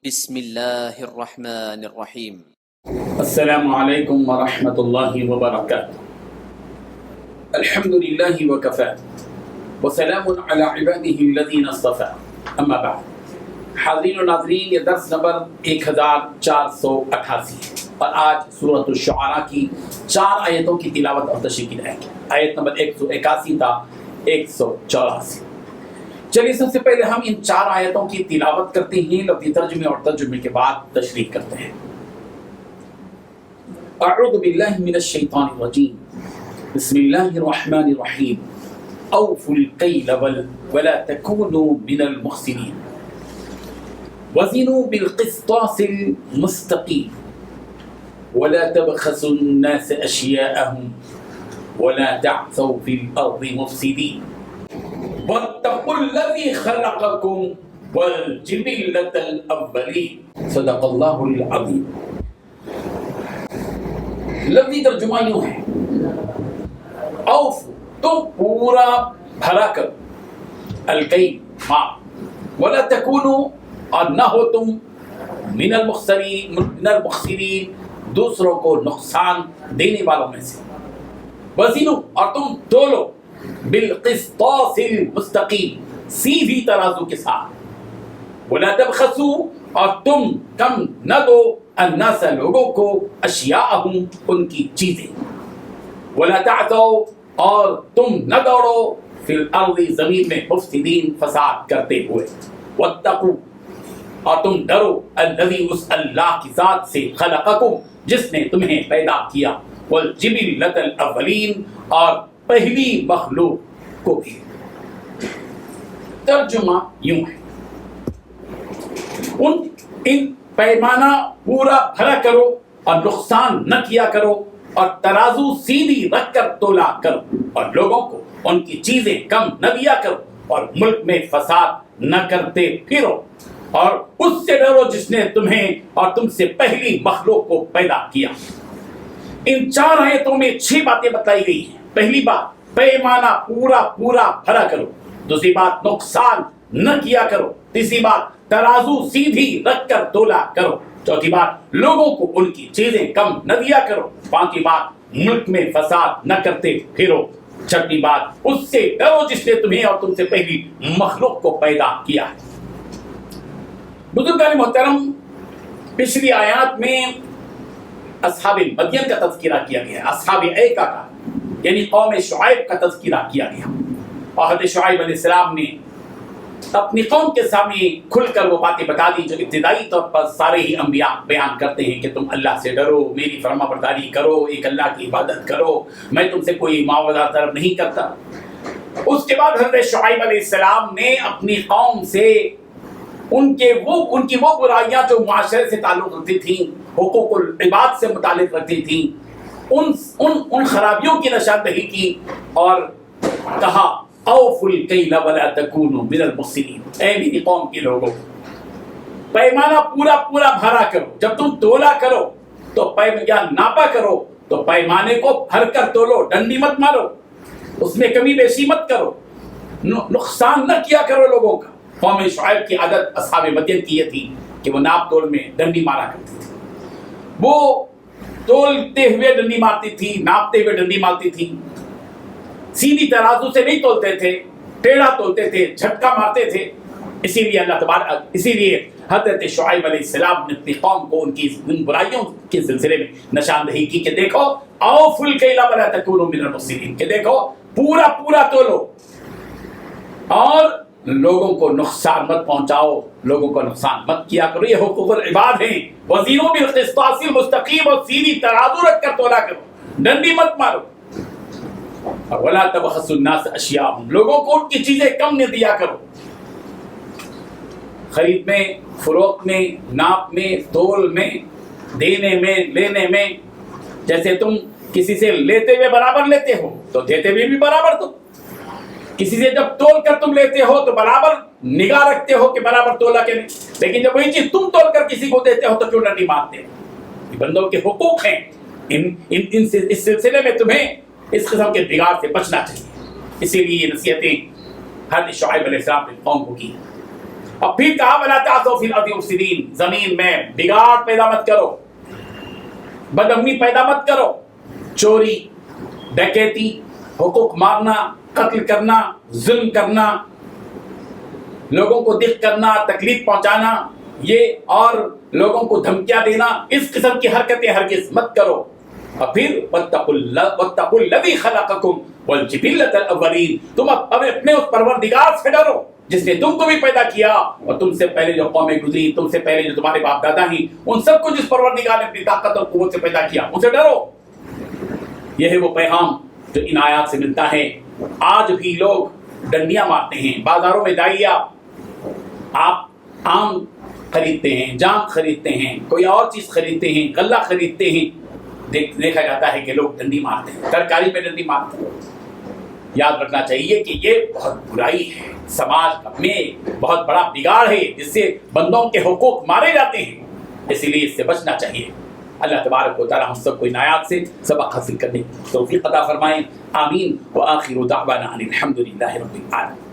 بسم اللہ الرحمن الرحیم۔ السلام علیکم ورحمۃ اللہ وبرکاتہ۔ الحمد للہ وکفی وسلام علی عبادہ الذین اصطفی، اما بعد۔ حاضرین و ناظرین، یہ درس نمبر 1488 اور آج سورۃ الشعراء کی 4 آیتوں کی تلاوت اور تشریح کی جائے گی۔ آیت نمبر 181 تا 184۔ چلیے سب سے پہلے ہم ان 4 آیتوں کی تلاوت کرتے ہیں، لفظی ترجمے اور ترجمے کے بعد تشریح کرتے ہیں۔ اعوذ باللہ من الشیطان الرجیم، بسم اللہ الرحمن الرحیم۔ اوفوا الکیل ولا تکونوا من المخسرین وزنوا بالقسطاس المستقیم ولا تبخسوا الناس اشیاءهم ولا تعثوا في الارض مفسدین واتقوا الذی خلقکم والجبلۃ الاولین۔ صدق اللہ العظیم۔ لفظی ترجمہ یوں ہے، اوف، تم پورا بھرا کرو، الکیل، ماپ، ولا تکونوا، اور نہ ہو تم من المخسرین، دوسروں کو نقصان دینے والوں میں سے، وزنوا، اور تم تولو، بالقسطاس المستقیم، سیدھی ترازو کے ساتھ، ولا تبخسوا، اور تم کم نہ دو، الناس، لوگوں کو، اشیاءہم، ان کی چیزیں، ولا تعثوا، اور تم نہ دوڑو، فی الارض، زمین میں، مفسدین، فساد کرتے ہوئے، واتقوا، اور تم ڈرو، الذی، اس اللہ کی ذات سے، خلقکم، جس نے تمہیں پیدا کیا، والجبلۃ الاولین، اور پہلی مخلوق کو بھی۔ ترجمہ یوں ہے، ان پیمانہ پورا بھرا کرو اور نقصان نہ کیا کرو، اور ترازو سیدھی رکھ کر تولا کرو، اور لوگوں کو ان کی چیزیں کم نہ دیا کرو، اور ملک میں فساد نہ کرتے پھرو، اور اس سے ڈرو جس نے تمہیں اور تم سے پہلی مخلوق کو پیدا کیا۔ ان 4 آیتوں میں 6 باتیں بتائی گئی ہیں۔ پہلی بات، پیمانہ پورا بھرا کرو۔ دوسری بات، نقصان نہ کیا کرو۔ تیسری بات، ترازو سیدھی رکھ کر تولا کرو۔ چوتھی بات، لوگوں کو ان کی چیزیں کم نہ دیا کرو۔ پانچویں بات، ملک میں فساد نہ کرتے پھرو۔ چھٹی بات، اس سے ڈرو جس نے تمہیں اور تم سے پہلی مخلوق کو پیدا کیا ہے۔ بزرگان محترم، پچھلی آیات میں اصحاب مدین کا تذکرہ کیا گیا، اصحاب ایکا کا، یعنی قوم شعیب کا تذکرہ کیا گیا، اور حضرت شعیب علیہ السلام نے اپنی قوم کے سامنے کھل کر وہ باتیں بتا دی جو ابتدائی طور پر سارے ہی انبیاء بیان کرتے ہیں کہ تم اللہ سے ڈرو، میری فرما برداری کرو، ایک اللہ کی عبادت کرو، میں تم سے کوئی معاوضہ طلب نہیں کرتا۔ اس کے بعد حضرت شعیب علیہ السلام نے اپنی قوم سے ان کی وہ برائیاں جو معاشرے سے تعلق رکھتی تھیں، حقوق العباد سے متعلق رکھتی تھیں، ان خرابیوں کی نشاندہی کی، اور کہا اوفوا الکیل ولا تکونوا من المخسرین، اے میری قوم کے لوگوں، پیمانہ پورا بھرا کرو۔ جب تم تولا کرو تو یا ناپا کرو تو پیمانے کو بھر کر تولو، ڈنڈی مت مارو، اس میں کمی بیشی مت کرو، نقصان نہ کیا کرو لوگوں کا۔ قوم شعیب کی عادت اصحاب مدین کی یہ تھی کہ وہ ناپ تول میں ڈنڈی مارا کرتی تھی، وہ تولتے ہوئے ڈنڈی مارتی تھی، ناپتے ہوئے ڈنڈی مارتی تھی، سیدھی ترازو سے نہیں تولتے تھے، ٹیڑھا تولتے تھے، جھٹکا مارتے تھے۔ اسی لیے حضرت شعیب علیہ السلام نے اپنی قوم کو ان کی ان برائیوں کے سلسلے میں نشاندہی کی کہ دیکھو، اوفوا الکیل ولا تکونوا من المخسرین، کہ دیکھو پورا تولو اور لوگوں کو نقصان مت پہنچاؤ، لوگوں کو نقصان مت کیا کرو، یہ حقوق العباد ہیں۔ وزنوا بالقسطاس المستقیم، اور سیدھی ترازو رکھ کر تولا کرو، ڈنڈی مت مارو، ولا تبخسوا الناس اشیاءہم، لوگوں کو ان کی چیزیں کم نہ دیا کرو۔ خرید میں، فروخت میں، ناپ میں، تول میں، دینے میں، لینے میں، جیسے تم کسی سے لیتے ہوئے برابر لیتے ہو تو دیتے ہوئے بھی برابر دو۔ کسی سے جب تول کر تم لیتے ہو تو برابر نگاہ رکھتے ہو کہ برابر تولا کہ نہیں، لیکن جب وہی چیز تم تول کر کسی کو دیتے ہو تو کیوں ڈنڈی مارتے ہو؟ یہ بندوں کے حقوق ہیں، اس سلسلے میں تمہیں اس قسم کے بگاڑ سے بچنا چاہیے۔ اسی لیے یہ نصیحتیں حضرت شعیب علیہ السلام نے قوم کو کی۔ اور پھر کہا وَلَا تَعْثَوْا فِي الْأَرْضِ مُفْسِدِينَ، زمین میں بگاڑ پیدا مت کرو، بدامنی پیدا مت کرو، چوری، ڈکیتی، حقوق مارنا، قتل کرنا، ظلم کرنا، لوگوں کو دق کرنا، تکلیف پہنچانا، یہ اور لوگوں کو دھمکیاں دینا، اس قسم کی حرکتیں ہرگز مت کرو۔ اور پھر وَاتَّقُوا الَّذِي خَلَقَكُمْ وَالْجِبِلَّةَ الْأَوَّلِينَ، تم اپنے اس پروردگار سے ڈرو جس نے تم کو بھی پیدا کیا اور تم سے پہلے جو قومیں گزری، تم سے پہلے جو تمہارے باپ دادا ہیں، ان سب کو جس پروردگار نے اپنی طاقت اور قوت سے پیدا کیا، ان سے ڈرو۔ یہ ہے وہ پیغام جو ان آیات سے ملتا ہے۔ آج بھی لوگ ڈنڈیاں مارتے ہیں، بازاروں میں جائیے آپ آم خریدتے ہیں، جام خریدتے ہیں، کوئی اور چیز خریدتے ہیں، غلہ خریدتے ہیں، دیکھا جاتا ہے کہ لوگ ڈنڈی مارتے ہیں، ترکاری پہ ڈنڈی مارتے ہیں۔ یاد رکھنا چاہیے کہ یہ بہت برائی ہے، سماج میں بہت بڑا بگاڑ ہے جس سے بندوں کے حقوق مارے جاتے ہیں، اسی لیے اس سے بچنا چاہیے۔ اللہ تبارک و تعالی ہم سب کو ان آیات سے سبق حاصل کرنے کی توفیق عطا فرمائیں، آمین۔ وآخر دعوانا ان الحمد للہ رب العالمین۔